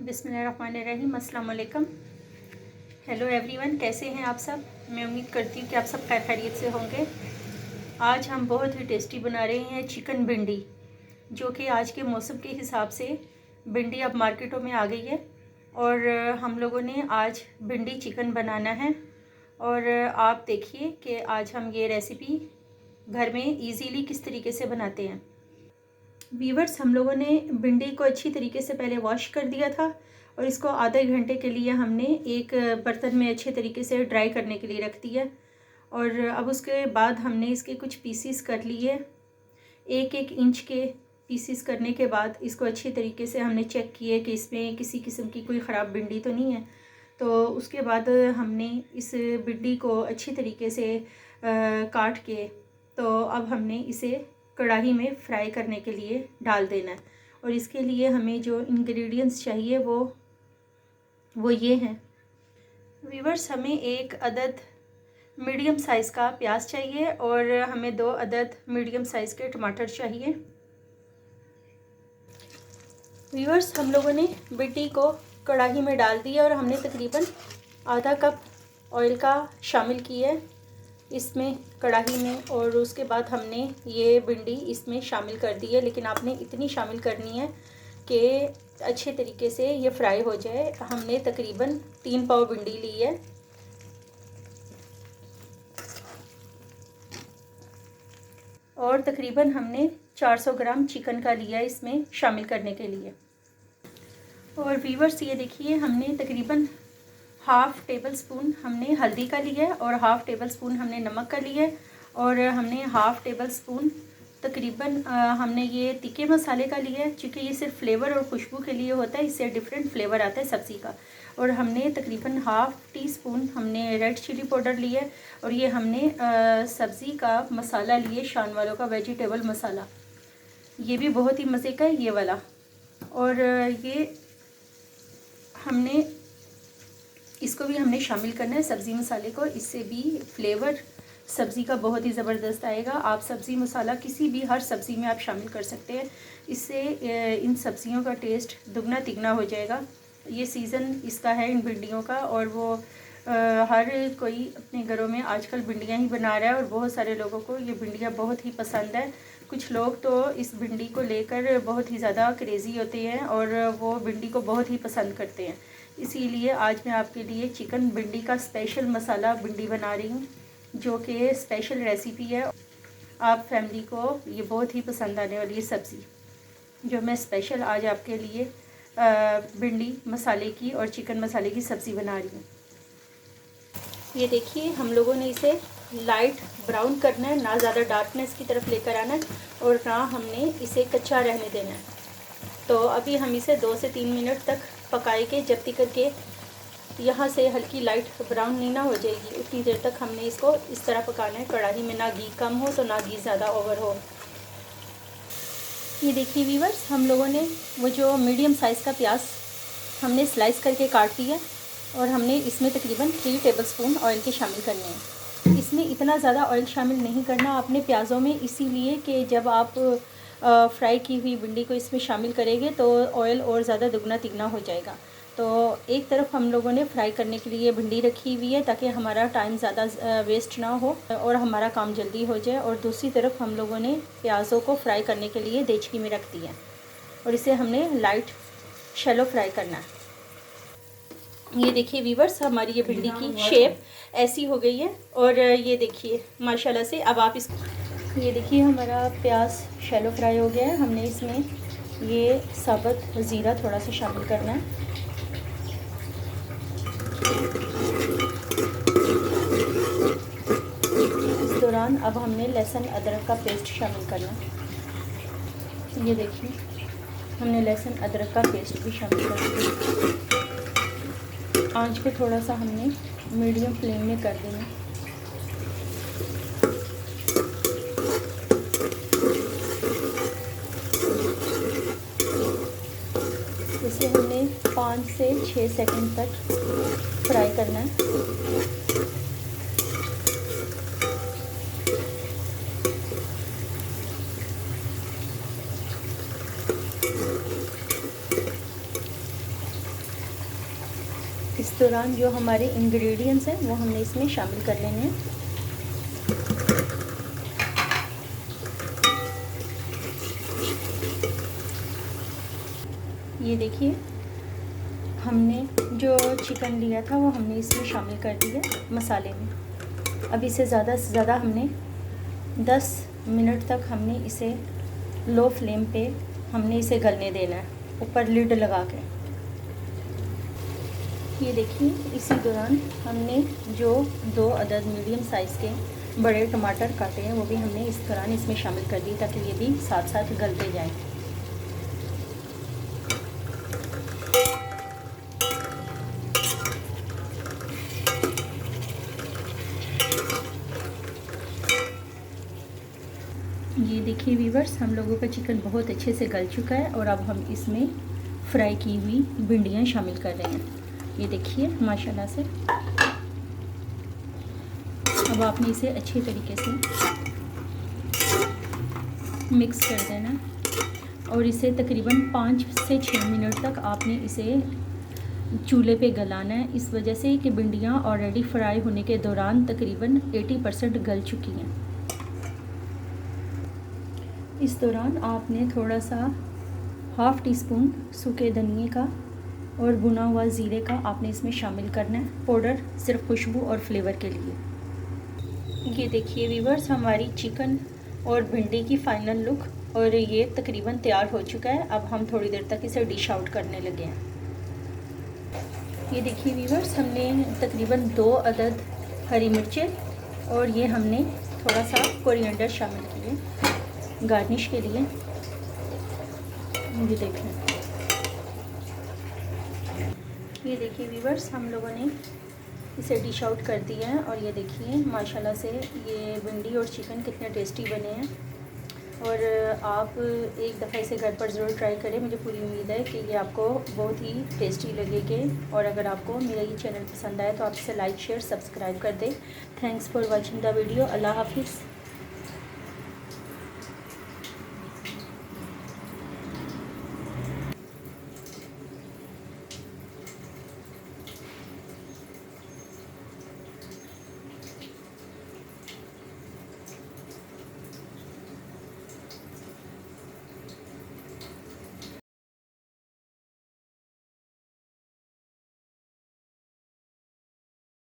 बिस्मिल्लाहिर्रहमानिर्रहीम, अस्सलाम वालेकुम। हेलो एवरीवन, कैसे हैं आप सब। मैं उम्मीद करती हूँ कि आप सब खैर खैरियत से होंगे। आज हम बहुत ही टेस्टी बना रहे हैं चिकन भिंडी, जो कि आज के मौसम के हिसाब से भिंडी अब मार्केटों में आ गई है। और हम लोगों ने आज भिंडी चिकन बनाना है। और आप देखिए कि आज हम ये रेसिपी घर में इजीली किस तरीके से बनाते हैं। वीवर्स, हम लोगों ने भिंडी को अच्छी तरीके से पहले वॉश कर दिया था और इसको आधे घंटे के लिए हमने एक बर्तन में अच्छे तरीके से ड्राई करने के लिए रख दिया। और अब उसके बाद हमने इसके कुछ पीसीस कर लिए। 1-1 इंच के पीसीस करने के बाद इसको अच्छे तरीके से हमने चेक किए कि इसमें किसी किस्म की कोई ख़राब भिंडी तो नहीं है। तो उसके बाद हमने इस भिंडी को अच्छी तरीके से काट के, तो अब हमने इसे कढ़ाई में फ्राई करने के लिए डाल देना है। और इसके लिए हमें जो इंग्रेडिएंट्स चाहिए वो ये हैं। वीवर्स, हमें 1 अदद मीडियम साइज़ का प्याज चाहिए और हमें 2 अदद मीडियम साइज़ के टमाटर चाहिए। वीवर्स, हम लोगों ने भिंडी को कढ़ाई में डाल दिया और हमने तकरीबन आधा कप ऑयल का शामिल किया है इसमें कढ़ाई में। और उसके बाद हमने ये भिंडी इसमें शामिल कर दी है, लेकिन आपने इतनी शामिल करनी है कि अच्छे तरीके से ये फ्राई हो जाए। हमने तकरीबन 3 पाव भिंडी ली है। और तकरीबन हमने 400 ग्राम चिकन का लिया इसमें शामिल करने के लिए। और वीवर्स, ये देखिए, हमने तकरीबन हाफ़ टेबल स्पून हमने हल्दी का लिया है और हाफ़ टेबल स्पून हमने नमक का लिया है। और हमने हाफ़ टेबल स्पून तकरीबन हमने ये तीखे मसाले का लिया है, क्योंकि ये सिर्फ फ्लेवर और खुशबू के लिए होता है, इससे डिफरेंट फ्लेवर आता है सब्ज़ी का। और हमने तकरीबन हाफ़ टी स्पून हमने रेड चिली पाउडर लिया है। और ये हमने सब्ज़ी का मसाला लिए, शान वालों का वेजिटेबल मसाला, ये भी बहुत ही मज़े का है ये वाला। और ये हमने इसको भी हमने शामिल करना है सब्ज़ी मसाले को, इससे भी फ्लेवर सब्ज़ी का बहुत ही ज़बरदस्त आएगा। आप सब्ज़ी मसाला किसी भी हर सब्ज़ी में आप शामिल कर सकते हैं, इससे इन सब्ज़ियों का टेस्ट दुगना तिगना हो जाएगा। ये सीज़न इसका है इन भिंडियों का, और वो हर कोई अपने घरों में आजकल भिंडियाँ ही बना रहा है और बहुत सारे लोगों को ये भिंडियाँ बहुत ही पसंद है। कुछ लोग तो इस भिंडी को लेकर बहुत ही ज़्यादा क्रेज़ी होते हैं और वो भिंडी को बहुत ही पसंद करते हैं। इसीलिए आज मैं आपके लिए चिकन भिंडी का स्पेशल मसाला भिंडी बना रही हूँ, जो कि स्पेशल रेसिपी है। आप फैमिली को ये बहुत ही पसंद आने वाली है सब्ज़ी, जो मैं स्पेशल आज आपके लिए भिंडी मसाले की और चिकन मसाले की सब्ज़ी बना रही हूँ। ये देखिए, हम लोगों ने इसे लाइट ब्राउन करना है, ना ज़्यादा डार्कनेस की तरफ लेकर आना है और ना हमने इसे कच्चा रहने देना है। तो अभी हम इसे 2 से 3 मिनट तक पकाएंगे, जब तक करके यहाँ से हल्की लाइट ब्राउन नहीं ना हो जाएगी, उतनी देर तक हमने इसको इस तरह पकाना है। कढ़ाई में ना घी कम हो तो ना घी ज़्यादा ओवर हो। ये देखिए वीवर्स, हम लोगों ने वो जो मीडियम साइज़ का प्याज हमने स्लाइस करके काट दिया और हमने इसमें तकरीबन 3 टेबलस्पून ऑयल के शामिल करने हैं। इसमें इतना ज़्यादा ऑयल शामिल नहीं करना आपने प्याज़ों में, इसीलिए कि जब आप फ्राई की हुई भिंडी को इसमें शामिल करेंगे तो ऑयल और ज़्यादा दुगना तिगना हो जाएगा। तो एक तरफ हम लोगों ने फ्राई करने के लिए भिंडी रखी हुई है ताकि हमारा टाइम ज़्यादा वेस्ट ना हो और हमारा काम जल्दी हो जाए। और दूसरी तरफ हम लोगों ने प्याज़ों को फ्राई करने के लिए देचकी में रख दिया और इसे हमने लाइट शैलो फ्राई करना है। ये देखिए वीवर्स, हमारी ये भिंडी की शेप ऐसी हो गई है। और ये देखिए माशाल्लाह से, अब आप ये देखिए हमारा प्याज शैलो फ्राई हो गया है। हमने इसमें ये साबुत ज़ीरा थोड़ा सा शामिल करना है। इस दौरान अब हमने लहसुन अदरक का पेस्ट शामिल करना है। ये देखिए, हमने लहसुन अदरक का पेस्ट भी शामिल कर दिया। आंच को थोड़ा सा हमने मीडियम फ्लेम में कर देना। इसे हमने 5 से 6 सेकंड तक फ्राई करना है। दौरान जो हमारे इंग्रेडिएंट्स हैं वो हमने इसमें शामिल कर लेने हैं। ये देखिए हमने जो चिकन लिया था वो हमने इसमें शामिल कर दिया मसाले में। अब इसे ज़्यादा से ज़्यादा हमने 10 मिनट तक हमने इसे लो फ्लेम पे हमने इसे गलने देना है, ऊपर लिड लगा के। ये देखिए इसी दौरान हमने जो 2 अदद मीडियम साइज़ के बड़े टमाटर काटे हैं वो भी हमने इस दौरान इसमें शामिल कर दिए ताकि ये भी साथ साथ गलते जाएं। ये देखिए व्यूअर्स, हम लोगों का चिकन बहुत अच्छे से गल चुका है और अब हम इसमें फ्राई की हुई भिंडियाँ शामिल कर रहे हैं। ये देखिए माशाल्लाह से। अब आपने इसे अच्छे तरीके से मिक्स कर देना और इसे तकरीबन 5 से 6 मिनट तक आपने इसे चूल्हे पे गलाना है। इस वजह से कि भिंडियाँ ऑलरेडी फ्राई होने के दौरान तकरीबन 80% गल चुकी हैं। इस दौरान आपने थोड़ा सा हाफ़ टी स्पून सूखे धनिए का और भुना हुआ ज़ीरे का आपने इसमें शामिल करना है पाउडर, सिर्फ खुशबू और फ्लेवर के लिए। ये देखिए व्यूअर्स, हमारी चिकन और भिंडी की फ़ाइनल लुक और ये तकरीबन तैयार हो चुका है। अब हम थोड़ी देर तक इसे डिश आउट करने लगे हैं। ये देखिए व्यूअर्स, हमने तकरीबन 2 अदद हरी मिर्चें और ये हमने थोड़ा सा कोरिएंडर शामिल किए गार्निश के लिए। ये देखें, ये देखिए व्यूअर्स, हम लोगों ने इसे डिश आउट कर दिया है और ये देखिए माशाल्लाह से ये भिंडी और चिकन कितने टेस्टी बने हैं। और आप एक दफ़ा इसे घर पर ज़रूर ट्राई करें। मुझे पूरी उम्मीद है कि ये आपको बहुत ही टेस्टी लगेगी। और अगर आपको मेरा ये चैनल पसंद आए तो आप इसे लाइक, शेयर, सब्सक्राइब कर दें। Thanks for watching the video. अल्लाह हाफिज़।